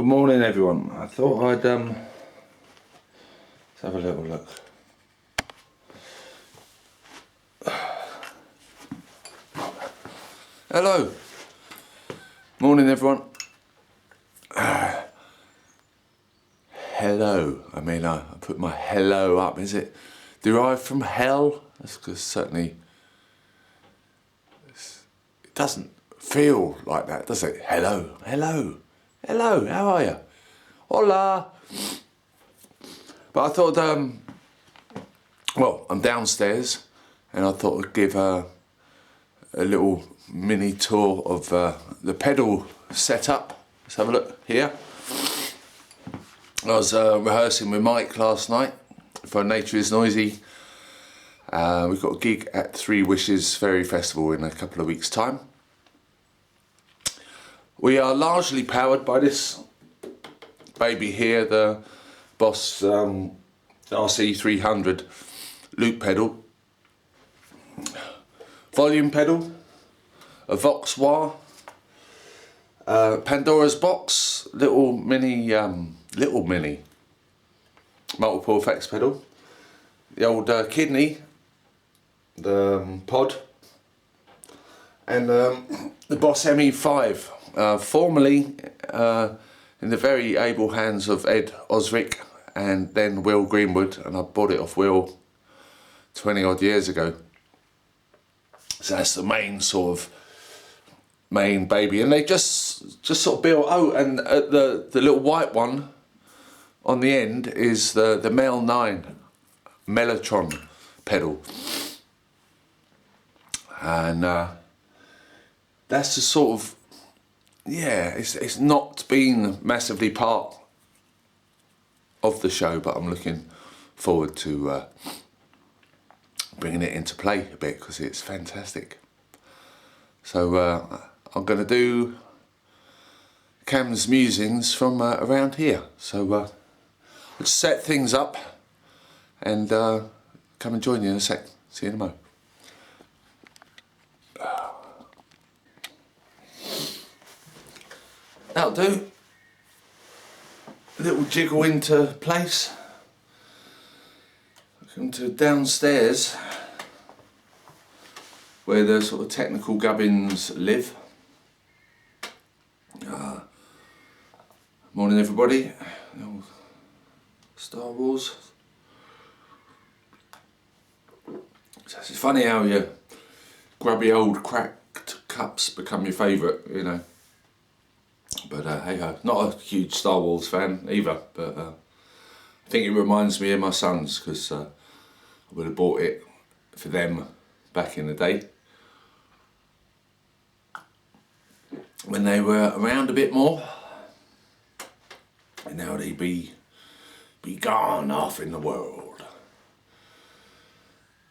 Good morning, everyone. I thought I'd let's have a little look. Hello. Morning, everyone. Hello. I mean, I put my hello up. Is it derived from hell? That's because certainly it doesn't feel like that, does it? Hello. Hello. Hello. How are you? Hola. But I thought, well, I'm downstairs, and I thought I'd give a little mini tour of the pedal setup. Let's have a look here. I was rehearsing with Mike last night for Nature is Noisy. We've got a gig at Three Wishes Fairy Festival in a couple of weeks' time. We are largely powered by this baby here, the Boss RC300 loop pedal, volume pedal, a Vox wah, Pandora's box, little mini multiple effects pedal, the old kidney, the pod, and the Boss ME5, formerly in the very able hands of Ed Osric and then Will Greenwood, and I bought it off Will 20 odd years ago. So that's the main baby, and they just sort of built. Oh, and the little white one on the end is the Mel 9 Mellotron pedal, and that's the sort of, yeah, it's not been massively part of the show, but I'm looking forward to bringing it into play a bit because it's fantastic. So I'm going to do Cam's musings from around here. So let's set things up and come and join you in a sec. See you in a mo. That'll do. A little jiggle into place. Come to downstairs where the sort of technical gubbins live. Morning, everybody. Star Wars. So it's funny how your grubby old cracked cups become your favourite, you know. But hey ho, not a huge Star Wars fan either, but I think it reminds me of my sons because I would have bought it for them back in the day when they were around a bit more, and now they be gone off in the world.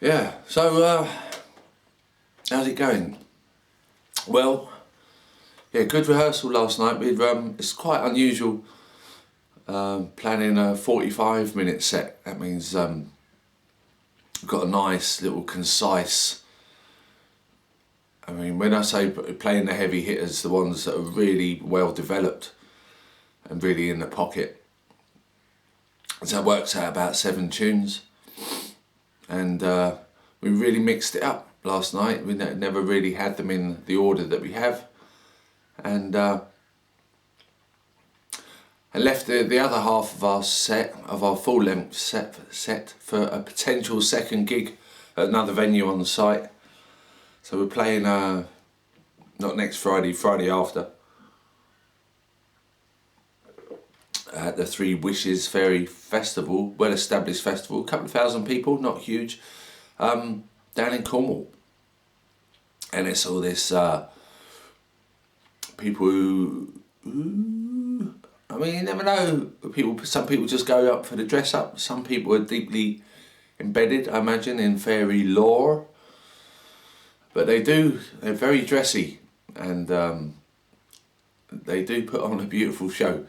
Yeah, so how's it going? Well, yeah, good rehearsal last night. It's quite unusual planning a 45-minute set. That means we've got a nice little concise. I mean, when I say playing the heavy hitters, the ones that are really well developed and really in the pocket. So it works out about 7 tunes, and we really mixed it up last night. We never really had them in the order that we have. And left the other half of our set, of our full length set for a potential second gig at another venue on the site. So we're playing not next Friday, Friday after, at the Three Wishes Fairy Festival, well established festival, a couple of thousand people, not huge, down in Cornwall. And it's all this people who, I mean, you never know. Some people just go up for the dress up. Some people are deeply embedded, I imagine, in fairy lore. But they're very dressy, and they do put on a beautiful show.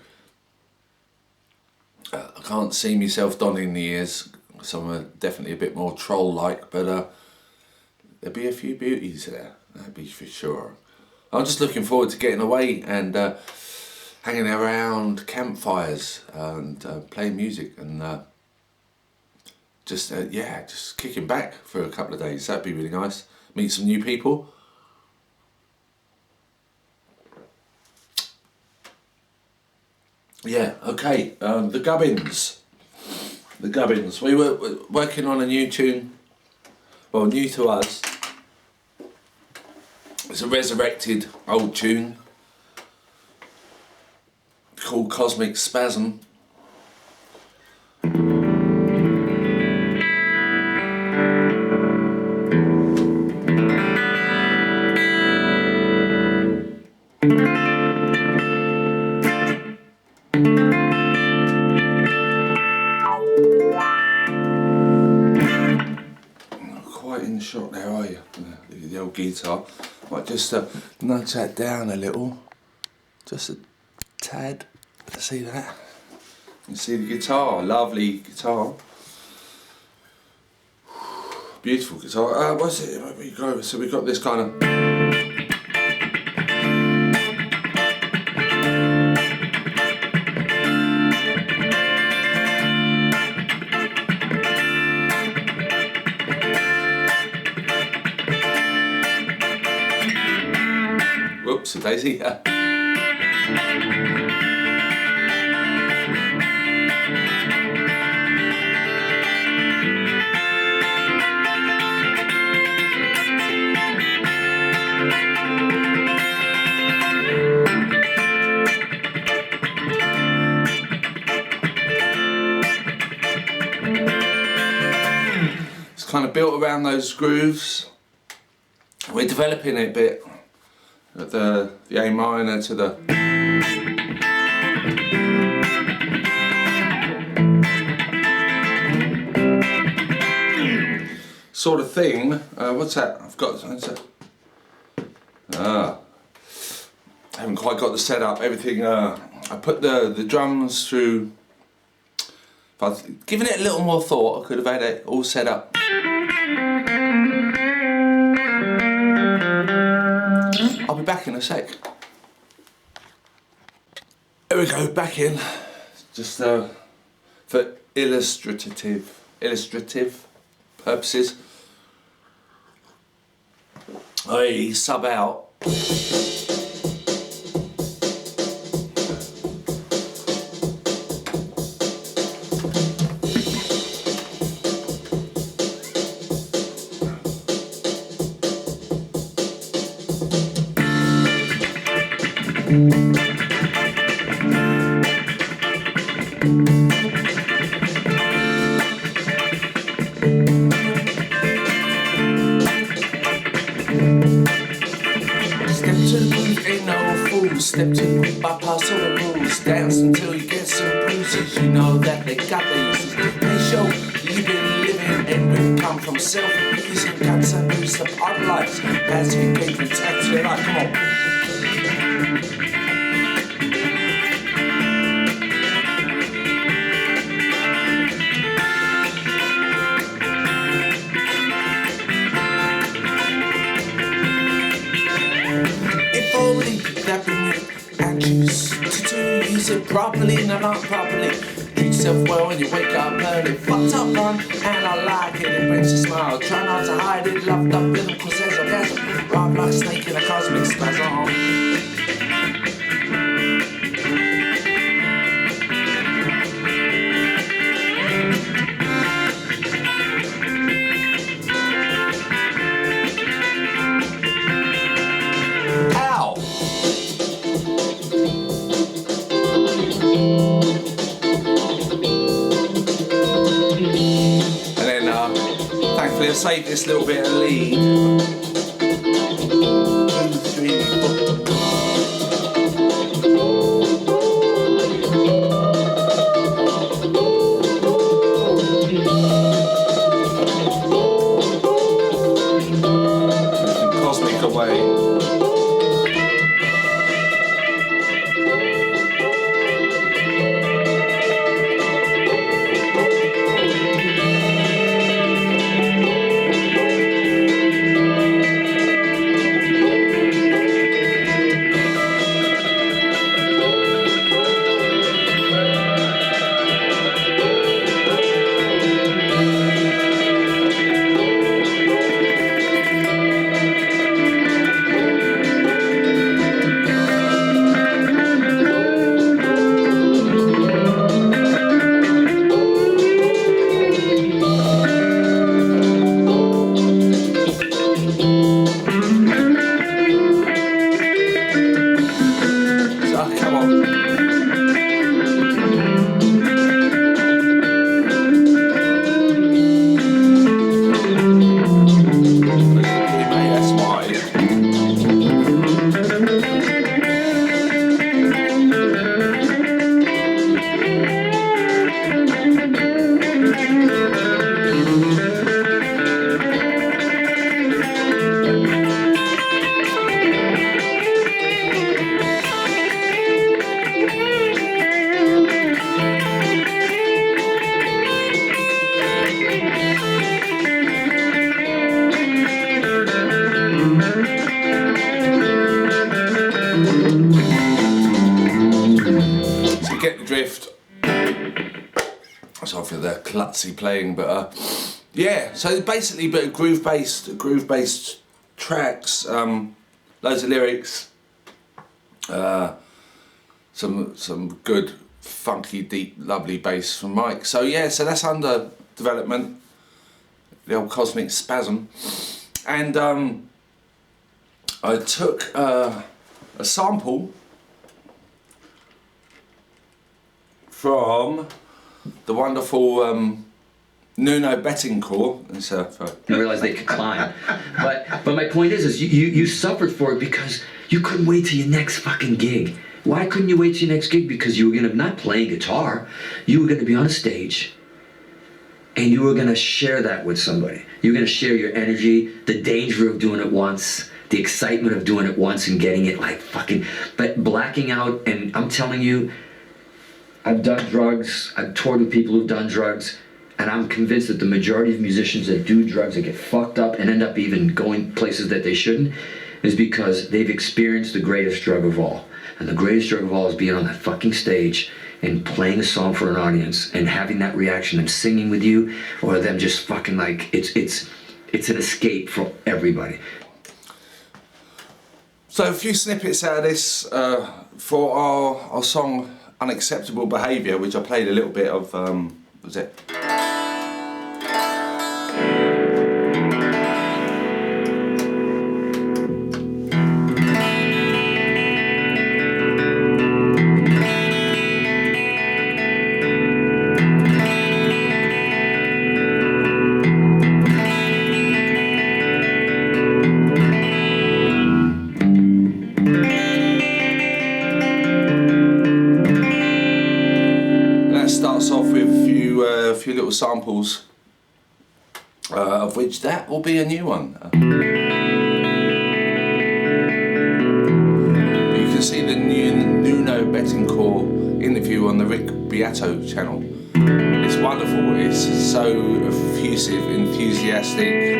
I can't see myself donning the ears. Some are definitely a bit more troll-like, but there'll be a few beauties there, that'd be for sure. I'm just looking forward to getting away and hanging around campfires and playing music and just kicking back for a couple of days. That'd be really nice. Meet some new people. Yeah, okay. The Gubbins. The Gubbins. We were working on a new tune. Well, new to us. It's a resurrected old tune called Cosmic Spasm. In the shot there, are you? The old guitar. Might just nudge that down a little, just a tad. See that? You see the guitar, lovely guitar, beautiful guitar. What's it? So we got this kind of. Whoops, a daisy. It's kind of built around those grooves. We're developing it a bit. The A minor to the sort of thing. What's that? I've got. I haven't quite got the setup. Everything. I put the drums through. If I'd given it a little more thought, I could have had it all set up. I'll be back in a sec. There we go, back in. Just for illustrative purposes. I sub out. Step to bypass all the rules. Dance until you get some bruises. You know that they got their uses. They show you've been living and we come from self-abusing. Got some boost up our lives. Passive engagement, touch it out. Come on. If only that been actions to use it properly, no, not properly. Treat yourself well when you wake up early. Fucked up one, and I like it. It brings a smile. Try not to hide it. Loved up in them, cause there's orgasm. Ride like a snake in a cosmic spasm. Thankfully I saved this little bit of lead. 2, 3, 4. Cosmic away. Get the drift. Sorry for the klutzy playing, but yeah. So basically, but groove-based tracks, loads of lyrics, some good, funky, deep, lovely bass from Mike. So yeah, so that's under development. The old Cosmic Spasm, and I took a sample from the wonderful Nuno Bettencourt. I realized they could climb. But my point is you suffered for it because you couldn't wait till your next fucking gig. Why couldn't you wait till your next gig? Because you were gonna not play guitar, you were gonna be on a stage and you were gonna share that with somebody. You were gonna share your energy, the danger of doing it once, the excitement of doing it once and getting it like fucking, but blacking out. And I'm telling you, I've done drugs, I've toured with people who've done drugs, and I'm convinced that the majority of musicians that do drugs, that get fucked up and end up even going places that they shouldn't, is because they've experienced the greatest drug of all. And the greatest drug of all is being on that fucking stage and playing a song for an audience and having that reaction, them singing with you, or them just fucking like, it's an escape for everybody. So a few snippets out of this for our song Unacceptable Behaviour, which I played a little bit of, was it? Starts off with a few little samples, of which that will be a new one. You can see the Nuno Bettencourt interview on the Rick Beato channel. It's wonderful, it's so effusive, enthusiastic,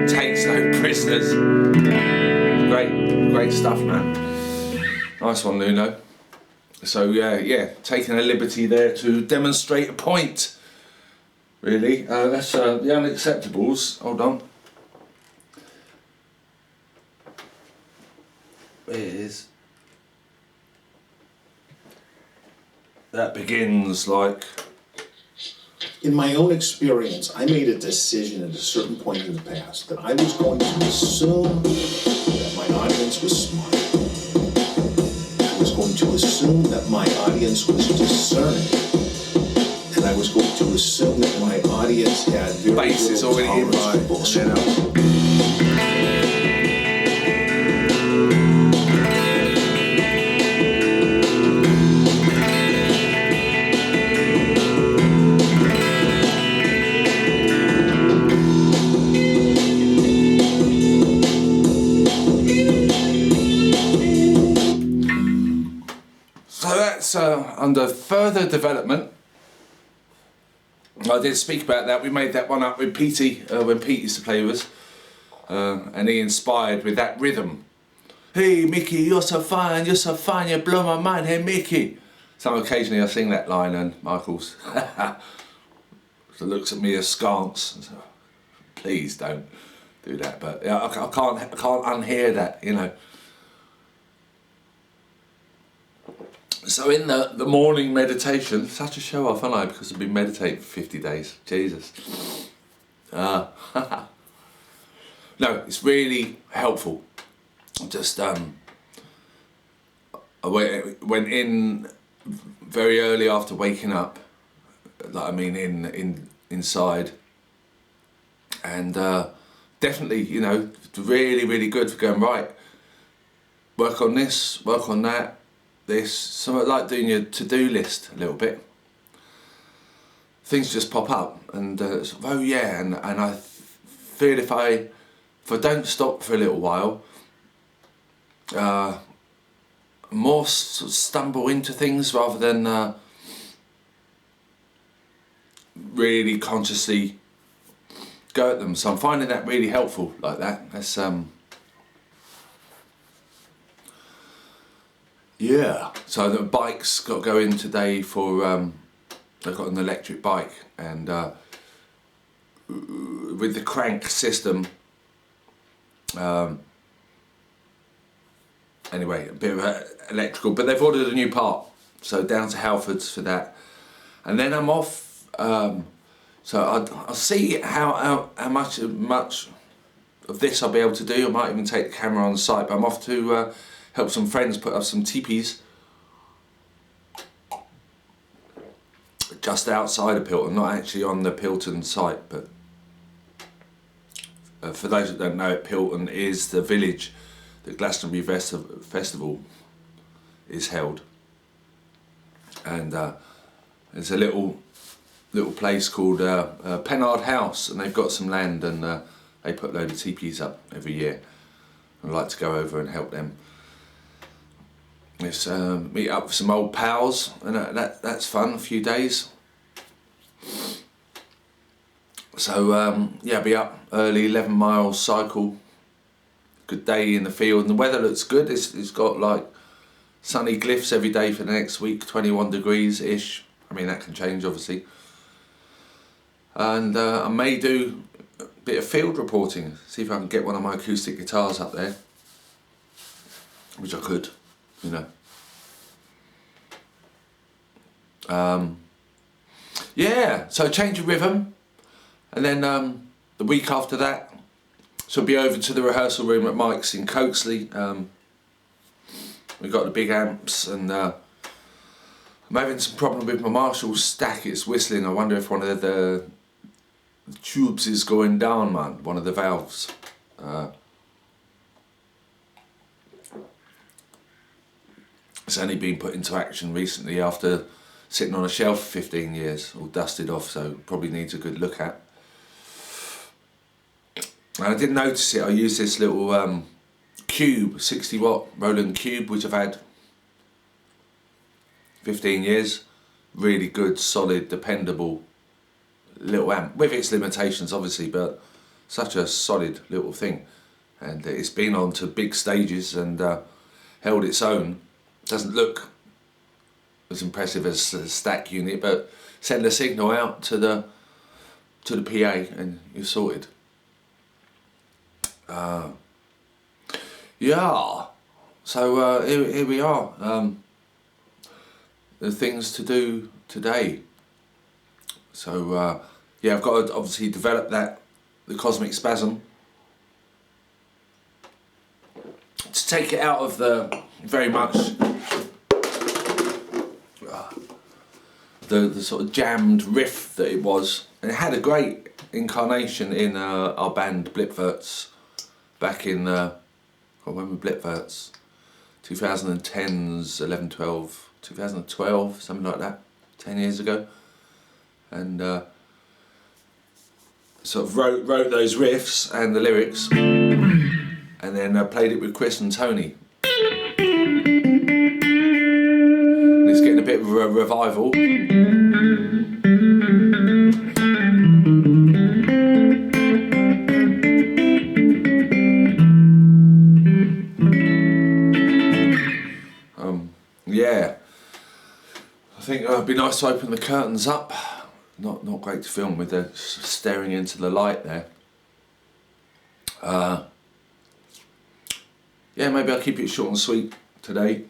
takes no prisoners. Great stuff, man. Nice one, Nuno. So yeah, taking a liberty there to demonstrate a point, really. That's the Unacceptables. Hold on. Where is that? Begins like. In my own experience, I made a decision at a certain point in the past that I was going to assume that my audience was smart. I was going to assume that my audience was discerning. And I was going to assume that my audience had very little tolerance for bullshit. So that's under further development. I did speak about that. We made that one up with Petey when Pete used to play with us, and he inspired with that rhythm. Hey Mickey, you're so fine, you blow my mind. Hey Mickey. So occasionally I sing that line, and Michael's so looks at me askance. And so, please don't do that. But yeah, I can't unhear that, you know. So in the morning meditation, such a show off, aren't I? Because I've been meditating for 50 days. Jesus. No, it's really helpful. Just I went in very early after waking up. Like, I mean, inside, and definitely, you know, really good for going right. Work on this, work on that. This, something like doing your to-do list a little bit. things just pop up, and oh yeah, and I feel if I don't stop for a little while, more sort of stumble into things rather than really consciously go at them. So I'm finding that really helpful, like that. That's yeah. So the bike's got to go in today for I've got an electric bike, and with the crank system, anyway, a bit of electrical, but they've ordered a new part, so down to Halfords for that, and then I'm off. So I'll see how much of this I'll be able to do. I might even take the camera on site, but I'm off to help some friends put up some teepees just outside of Pilton, not actually on the Pilton site, but for those that don't know it, Pilton is the village that Glastonbury Festival is held, and there's a little place called Pennard House, and they've got some land, and they put a load of teepees up every year. I'd like to go over and help them. Let's meet up with some old pals, and that's fun, a few days. So yeah, I'll be up early, 11 mile cycle, good day in the field, and the weather looks good. It's got like sunny glyphs every day for the next week, 21 degrees ish. I mean, that can change obviously. And I may do a bit of field reporting, see if I can get one of my acoustic guitars up there, which I could, you know. Yeah, so change of rhythm, and then the week after that, so I'll be over to the rehearsal room at Mike's in Cokesley. We've got the big amps, and I'm having some problem with my Marshall stack. It's whistling. I wonder if one of the tubes is going down, man, one of the valves. It's only been put into action recently after sitting on a shelf for 15 years, all dusted off, so probably needs a good look at. And I didn't notice it. I used this little cube, 60 watt Roland cube, which I've had 15 years. Really good, solid, dependable little amp, with its limitations obviously, but such a solid little thing. And it's been on to big stages and held its own. Doesn't look as impressive as the stack unit, but send a signal out to the PA and you're sorted. Yeah, so here we are. The things to do today. So yeah, I've got to obviously develop the cosmic spasm, to take it out of the very much the sort of jammed riff that it was. And it had a great incarnation in our band Blipverts back in when were Blipverts? 2010s, 11, 12, 2012, something like that, 10 years ago. And sort of wrote those riffs and the lyrics, and then played it with Chris and Tony. And it's getting a bit of a revival. Yeah, I think it'd be nice to open the curtains up. Not great to film with the staring into the light there. Yeah, maybe I'll keep it short and sweet today.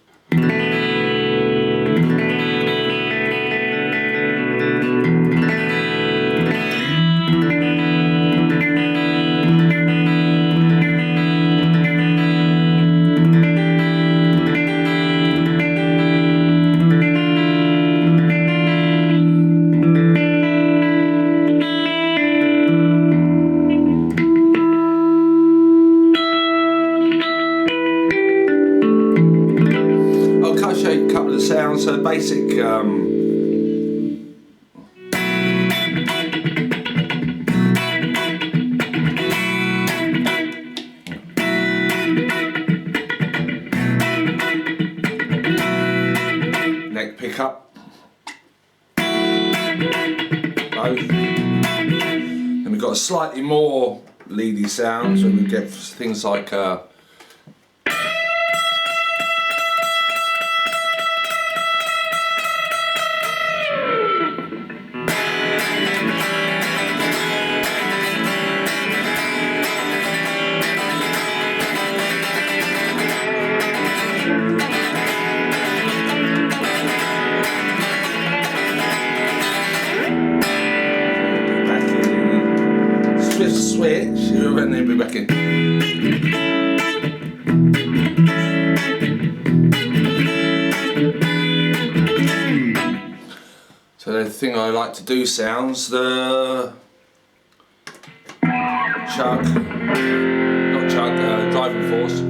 both. And we've got a slightly more leady sound, so we get things like switch, and then we're back in. So the thing I like to do sounds, the chug, not chug, driving force.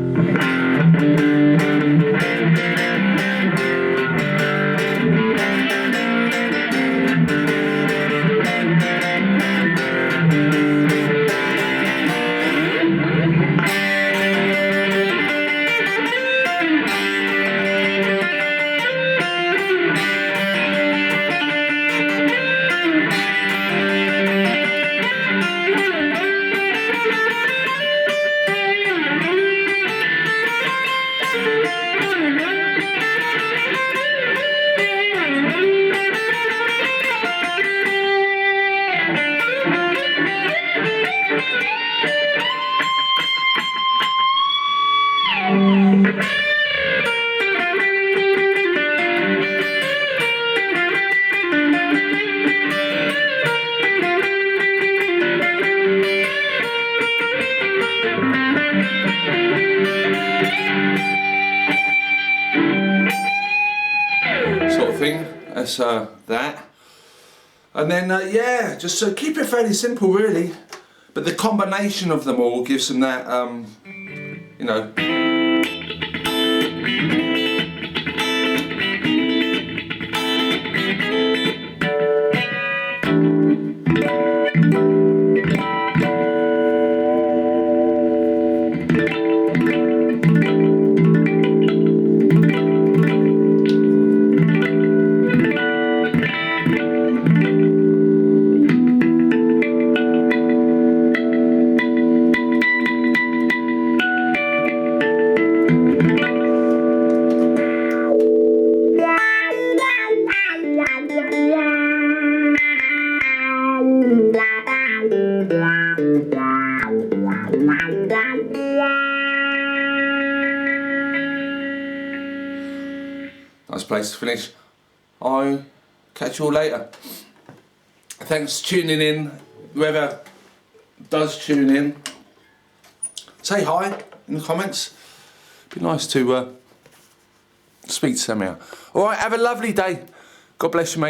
Sort of thing, that's that. And then yeah, just keep it fairly simple really, but the combination of them all gives them that you know, nice place to finish. I'll catch you all later. Thanks for tuning in. Whoever does tune in, say hi in the comments. Be nice to speak to somehow. Alright, have a lovely day. God bless you, mate.